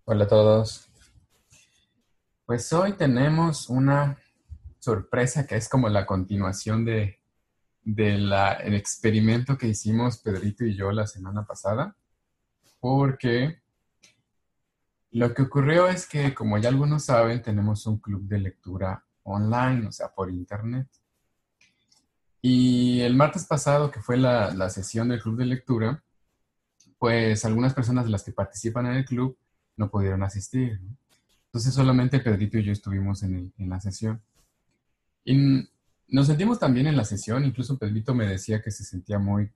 Hola a todos. Pues hoy tenemos una sorpresa que es como la continuación el experimento que hicimos Pedrito y yo la semana pasada, porque lo que ocurrió es que, como ya algunos saben, tenemos un club de lectura online, o sea, por internet. Y el martes pasado, que fue la sesión del club de lectura, pues algunas personas de las que participan en el club no pudieron asistir, ¿no? Entonces solamente Pedrito y yo estuvimos en la sesión. Y nos sentimos también en la sesión, incluso Pedrito me decía que se sentía muy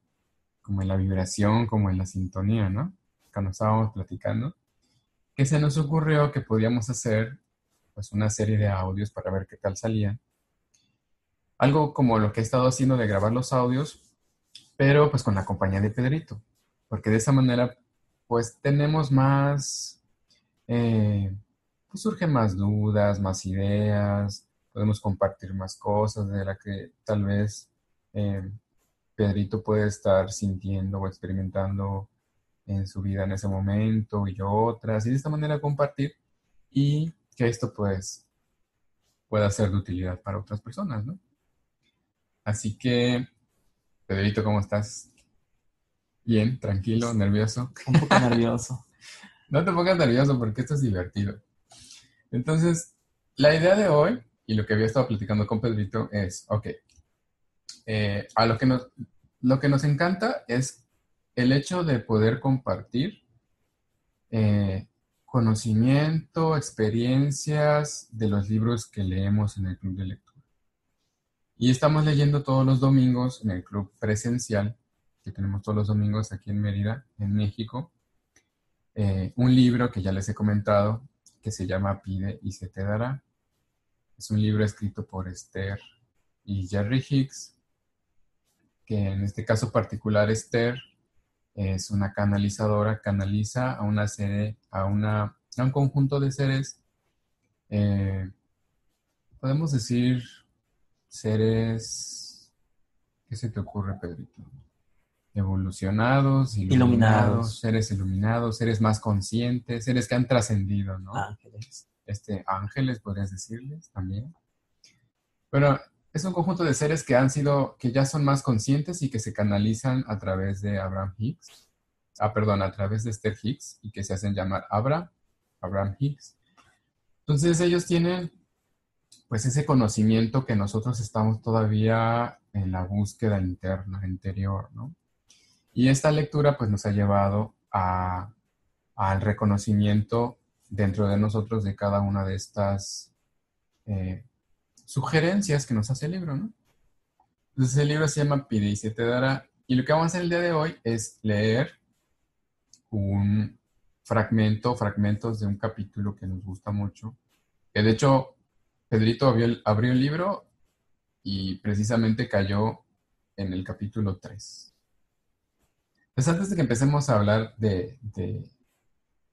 como en la vibración, como en la sintonía, ¿no? Cuando estábamos platicando, que se nos ocurrió que podíamos hacer pues una serie de audios para ver qué tal salían. Algo como lo que he estado haciendo de grabar los audios, pero pues con la compañía de Pedrito, porque de esa manera pues tenemos más, eh, pues surgen más dudas, más ideas, podemos compartir más cosas de la que tal vez eh, Pedrito puede estar sintiendo o experimentando en su vida en ese momento y yo otras, y de esta manera compartir y que esto pues pueda ser de utilidad para otras personas, ¿no? Así que, Pedrito, ¿cómo estás? Bien, tranquilo, nervioso. Un poco nervioso. No te pongas nervioso porque esto es divertido. Entonces, la idea de hoy y lo que había estado platicando con Pedrito es, ok, a lo que nos encanta es el hecho de poder compartir eh, conocimiento, experiencias de los libros que leemos en el club de lectura. Y estamos leyendo todos los domingos en el club presencial, que tenemos todos los domingos aquí en Mérida, en México, un libro que ya les he comentado, que se llama Pide y se te dará. Es un libro escrito por Esther y Jerry Hicks, que en este caso particular Esther es una canalizadora, canaliza a una serie, a un conjunto de seres, eh, podemos decir seres, ¿qué se te ocurre, Pedrito? Evolucionados, iluminados, Iluminados, seres iluminados, seres más conscientes, seres que han trascendido, ¿no? ángeles. Ángeles, podrías decirles también. Bueno, es un conjunto de seres que han sido, que ya son más conscientes y que se canalizan a través de Abraham Hicks, perdón, a través de Esther Hicks y que se hacen llamar Abraham Hicks. Entonces ellos tienen pues ese conocimiento que nosotros estamos todavía en la búsqueda interna, interior, ¿no? Y esta lectura pues nos ha llevado al reconocimiento dentro de nosotros de cada una de estas eh, sugerencias que nos hace el libro, ¿no? Entonces el libro se llama Pide y se te dará. Y lo que vamos a hacer el día de hoy es leer un fragmentos de un capítulo que nos gusta mucho. Que de hecho, Pedrito abrió el libro y precisamente cayó en el capítulo 3. Pues antes de que empecemos a hablar de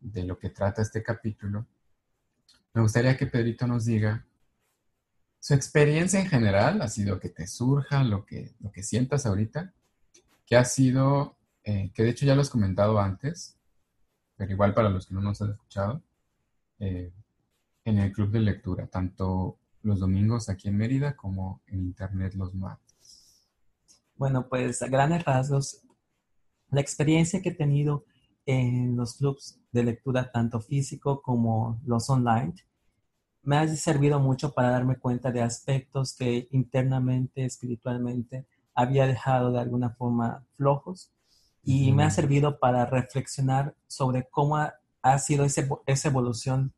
lo que trata este capítulo, me gustaría que Pedrito nos diga su experiencia en general, así lo que te surja, lo que sientas ahorita, que ha sido, que de hecho ya lo has comentado antes, pero igual para los que no nos han escuchado, eh, en el club de lectura, tanto los domingos aquí en Mérida como en internet los martes. Bueno, pues a grandes rasgos, la experiencia que he tenido en los clubs de lectura, tanto físico como los online, me ha servido mucho para darme cuenta de aspectos que internamente, espiritualmente, había dejado de alguna forma flojos y me ha Ujú, servido para reflexionar sobre cómo ha sido esa evolución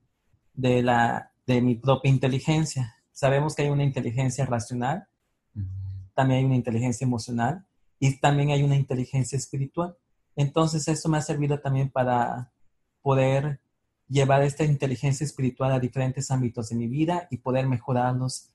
de mi propia inteligencia. Sabemos que hay una inteligencia racional, ujú, también hay una inteligencia emocional y también hay una inteligencia espiritual. Entonces, esto me ha servido también para poder llevar esta inteligencia espiritual a diferentes ámbitos de mi vida y poder mejorarlos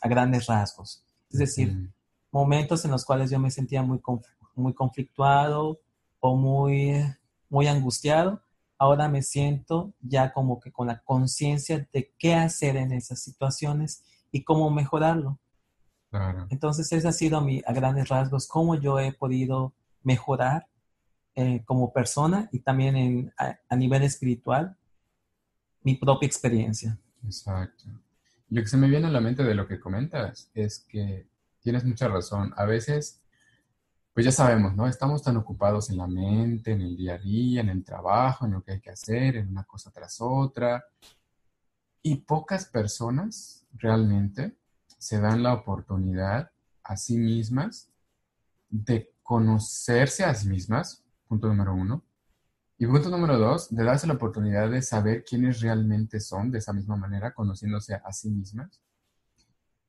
a grandes rasgos. Es decir, ujú. momentos en los cuales yo me sentía muy conflictuado o muy angustiado, ahora me siento ya como que con la conciencia de qué hacer en esas situaciones y cómo mejorarlo. Claro. Entonces, ese ha sido a grandes rasgos cómo yo he podido mejorar como persona y también a nivel espiritual mi propia experiencia. Exacto. Lo que se me viene a la mente de lo que comentas es que tienes mucha razón. A veces, pues ya sabemos, ¿no? Estamos tan ocupados en la mente, en el día a día, en el trabajo, en lo que hay que hacer, en una cosa tras otra. Y pocas personas realmente se dan la oportunidad a sí mismas de conocerse a sí mismas, punto número uno. Y punto número dos, de darse la oportunidad de saber quiénes realmente son de esa misma manera, conociéndose a sí mismas,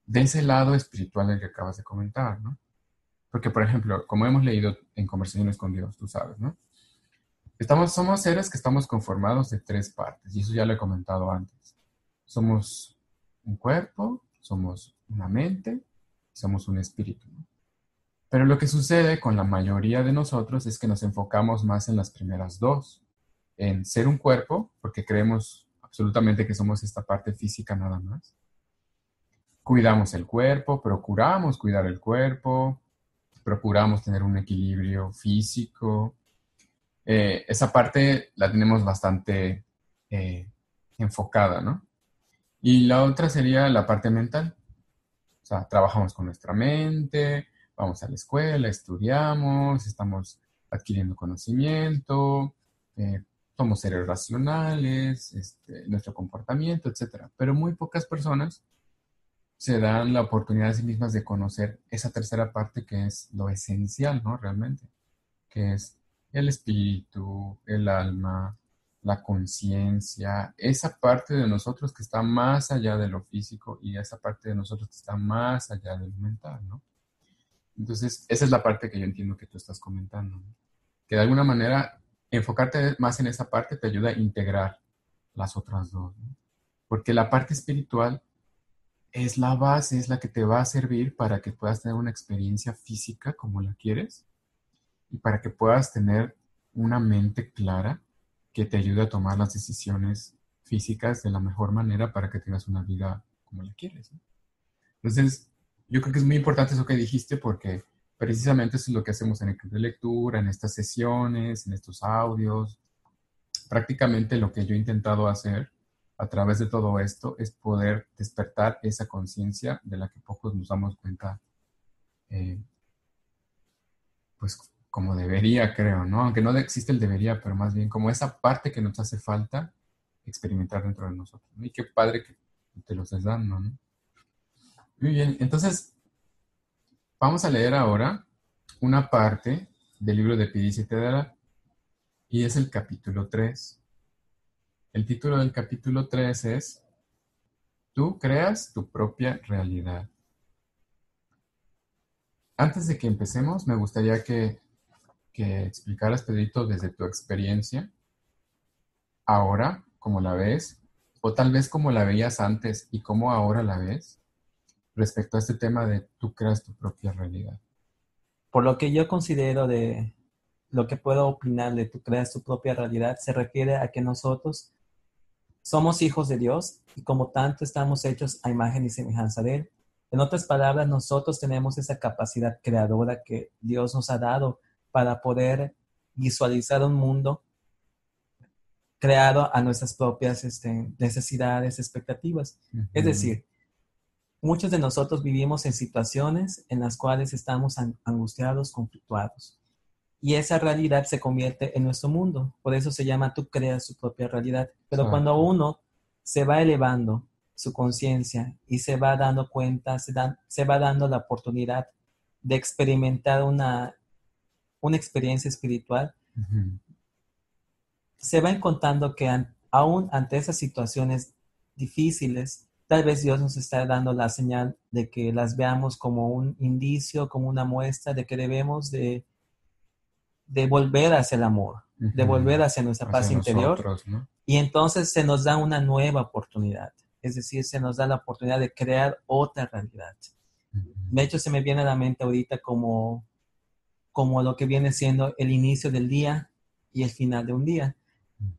de ese lado espiritual del que acabas de comentar, ¿no? Porque, por ejemplo, como hemos leído en Conversaciones con Dios, tú sabes, ¿no? Somos seres que estamos conformados de tres partes, y eso ya lo he comentado antes. Somos un cuerpo, somos una mente, y somos un espíritu, ¿no? Pero lo que sucede con la mayoría de nosotros es que nos enfocamos más en las primeras dos, en ser un cuerpo, porque creemos absolutamente que somos esta parte física nada más. Cuidamos el cuerpo, procuramos cuidar el cuerpo, procuramos tener un equilibrio físico. Esa parte la tenemos bastante enfocada, ¿no? Y la otra sería la parte mental. O sea, trabajamos con nuestra mente, vamos a la escuela, estudiamos, estamos adquiriendo conocimiento, somos seres racionales, nuestro comportamiento, etcétera. Pero muy pocas personas se dan la oportunidad a sí mismas de conocer esa tercera parte que es lo esencial, ¿no? Realmente, que es el espíritu, el alma, la conciencia, esa parte de nosotros que está más allá de lo físico y esa parte de nosotros que está más allá de lo mental, ¿no? Entonces, esa es la parte que yo entiendo que tú estás comentando, ¿no? Que de alguna manera enfocarte más en esa parte te ayuda a integrar las otras dos, ¿no? Porque la parte espiritual es la base, es la que te va a servir para que puedas tener una experiencia física como la quieres y para que puedas tener una mente clara que te ayude a tomar las decisiones físicas de la mejor manera para que tengas una vida como la quieres, ¿no? Entonces, yo creo que es muy importante eso que dijiste porque precisamente eso es lo que hacemos en el club de lectura, en estas sesiones, en estos audios. Prácticamente lo que yo he intentado hacer a través de todo esto es poder despertar esa conciencia de la que pocos nos damos cuenta, eh, pues como debería, creo, ¿no? Aunque no existe el debería, pero más bien como esa parte que nos hace falta experimentar dentro de nosotros, ¿no? Y qué padre que te lo estés dando, ¿no? Muy bien, entonces vamos a leer ahora una parte del libro de Pidis y Tedera y es el capítulo 3. El título del capítulo 3 es Tú creas tu propia realidad. Antes de que empecemos, me gustaría que explicaras, Pedrito, desde tu experiencia, ahora, cómo la ves, o tal vez cómo la veías antes y cómo ahora la ves, respecto a este tema de tú creas tu propia realidad. Por lo que yo considero de lo que puedo opinar de tú creas tu propia realidad, se refiere a que nosotros somos hijos de Dios y como tanto estamos hechos a imagen y semejanza de Él. En otras palabras, nosotros tenemos esa capacidad creadora que Dios nos ha dado para poder visualizar un mundo creado a nuestras propias necesidades, expectativas. Es decir, muchos de nosotros vivimos en situaciones en las cuales estamos angustiados, conflictuados. Y esa realidad se convierte en nuestro mundo. Por eso se llama tú creas tu propia realidad. Pero cuando uno se va elevando su conciencia y se va dando cuenta, se va dando la oportunidad de experimentar una experiencia espiritual, se va encontrando que aún ante esas situaciones difíciles, tal vez Dios nos está dando la señal de que las veamos como un indicio, como una muestra de que debemos de volver hacia el amor, de volver hacia nuestra paz interior, nosotros, ¿no? Y entonces se nos da una nueva oportunidad, es decir, se nos da la oportunidad de crear otra realidad. De hecho, se me viene a la mente ahorita como lo que viene siendo el inicio del día y el final de un día.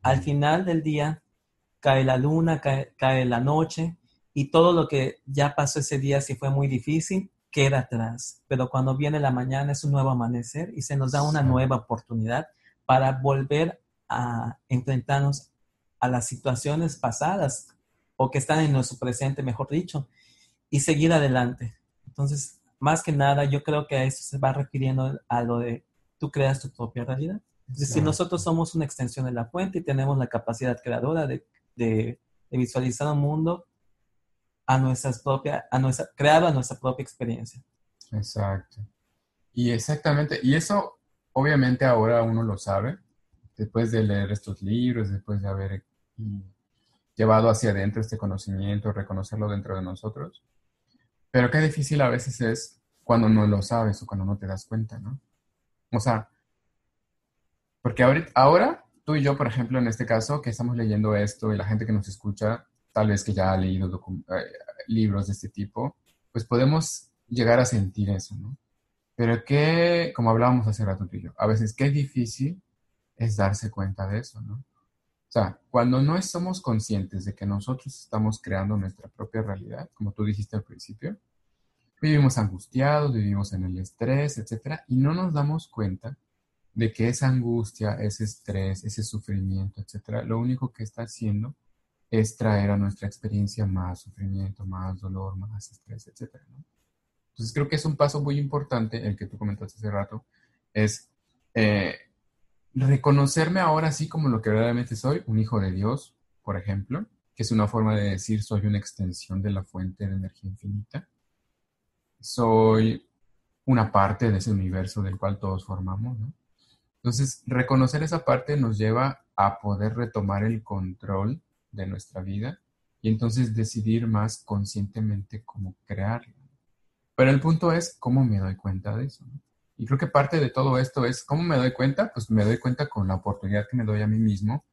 Al final del día cae la luna, cae la noche y todo lo que ya pasó ese día, si fue muy difícil, queda atrás. Pero cuando viene la mañana es un nuevo amanecer y se nos da una nueva oportunidad para volver a enfrentarnos a las situaciones pasadas o que están en nuestro presente, mejor dicho, y seguir adelante. Entonces, más que nada, yo creo que a eso se va refiriendo a lo de tú creas tu propia realidad. Es decir, nosotros Exacto. somos una extensión de la fuente y tenemos la capacidad creadora de visualizar un mundo creado a nuestra propia experiencia. Exacto. Y exactamente, y eso obviamente ahora uno lo sabe, después de leer estos libros, después de haber mm, llevado hacia adentro este conocimiento, reconocerlo dentro de nosotros. Pero qué difícil a veces es cuando no lo sabes o cuando no te das cuenta, ¿no? O sea, porque ahora tú y yo, por ejemplo, en este caso, que estamos leyendo esto y la gente que nos escucha, tal vez que ya ha leído libros de este tipo, pues podemos llegar a sentir eso, ¿no? Pero que, como hablábamos hace rato tú y yo, a veces qué difícil es darse cuenta de eso, ¿no? O sea, cuando no somos conscientes de que nosotros estamos creando nuestra propia realidad, como tú dijiste al principio, vivimos angustiados, vivimos en el estrés, etcétera, y no nos damos cuenta de que esa angustia, ese estrés, ese sufrimiento, etcétera, lo único que está haciendo es traer a nuestra experiencia más sufrimiento, más dolor, más estrés, etcétera, ¿no? Entonces creo que es un paso muy importante, el que tú comentaste hace rato, es eh, reconocerme ahora así como lo que verdaderamente soy, un hijo de Dios, por ejemplo, que es una forma de decir soy una extensión de la fuente de energía infinita. Soy una parte de ese universo del cual todos formamos, ¿no? Entonces, reconocer esa parte nos lleva a poder retomar el control de nuestra vida y entonces decidir más conscientemente cómo crearla. Pero el punto es cómo me doy cuenta de eso, ¿no? Y creo que parte de todo esto es cómo me doy cuenta, pues me doy cuenta con la oportunidad que me doy a mí mismo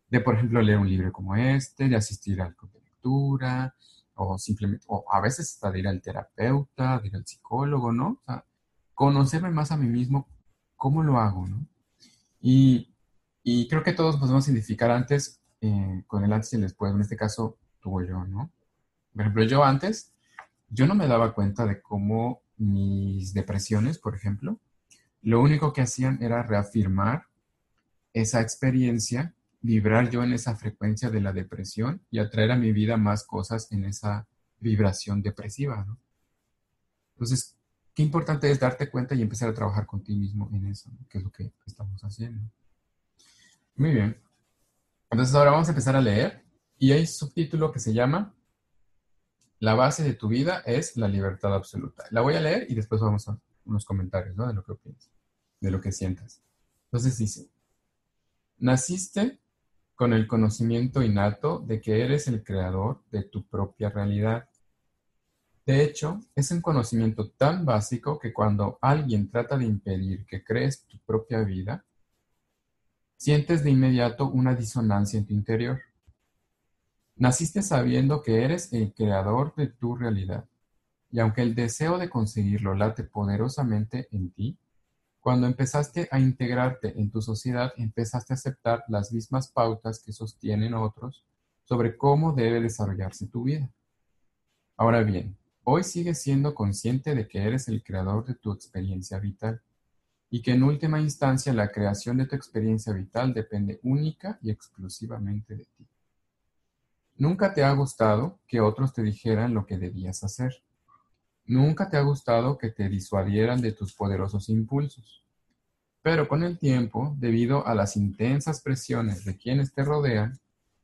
de, por ejemplo, leer un libro como este, de asistir al club de lectura, o simplemente, o a veces hasta de ir al terapeuta, de ir al psicólogo, ¿no? O sea, conocerme más a mí mismo, cómo lo hago, ¿no? Y, y creo que todos podemos identificar antes, con el antes y el después, en este caso, tú o yo, ¿no? Por ejemplo, yo antes, yo no me daba cuenta de cómo mis depresiones, por ejemplo, lo único que hacían era reafirmar esa experiencia, vibrar yo en esa frecuencia de la depresión y atraer a mi vida más cosas en esa vibración depresiva, ¿no? Entonces, qué importante es darte cuenta y empezar a trabajar con ti mismo en eso, ¿no? Que es lo que estamos haciendo. Muy bien. Entonces ahora vamos a empezar a leer y hay un subtítulo que se llama La base de tu vida es la libertad absoluta. La voy a leer y después vamos a unos comentarios, ¿no? De lo que opinas, de lo que sientas. Entonces dice, naciste con el conocimiento innato de que eres el creador de tu propia realidad. De hecho, es un conocimiento tan básico que cuando alguien trata de impedir que crees tu propia vida, sientes de inmediato una disonancia en tu interior. Naciste sabiendo que eres el creador de tu realidad, y aunque el deseo de conseguirlo late poderosamente en ti, cuando empezaste a integrarte en tu sociedad, empezaste a aceptar las mismas pautas que sostienen otros sobre cómo debe desarrollarse tu vida. Ahora bien, hoy sigues siendo consciente de que eres el creador de tu experiencia vital y que en última instancia la creación de tu experiencia vital depende única y exclusivamente de ti. Nunca te ha gustado que otros te dijeran lo que debías hacer. Nunca te ha gustado que te disuadieran de tus poderosos impulsos. Pero con el tiempo, debido a las intensas presiones de quienes te rodean,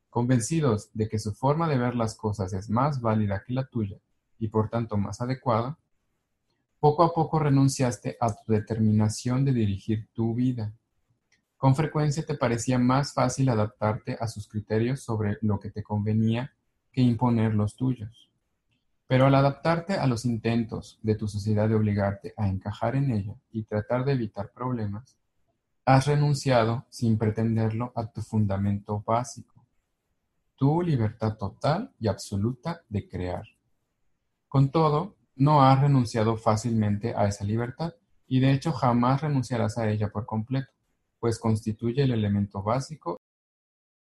convencidos de que su forma de ver las cosas es más válida que la tuya y por tanto más adecuada, poco a poco renunciaste a tu determinación de dirigir tu vida. Con frecuencia te parecía más fácil adaptarte a sus criterios sobre lo que te convenía que imponer los tuyos. Pero al adaptarte a los intentos de tu sociedad de obligarte a encajar en ella y tratar de evitar problemas, has renunciado, sin pretenderlo, a tu fundamento básico, tu libertad total y absoluta de crear. Con todo, no has renunciado fácilmente a esa libertad y de hecho jamás renunciarás a ella por completo, pues constituye el elemento básico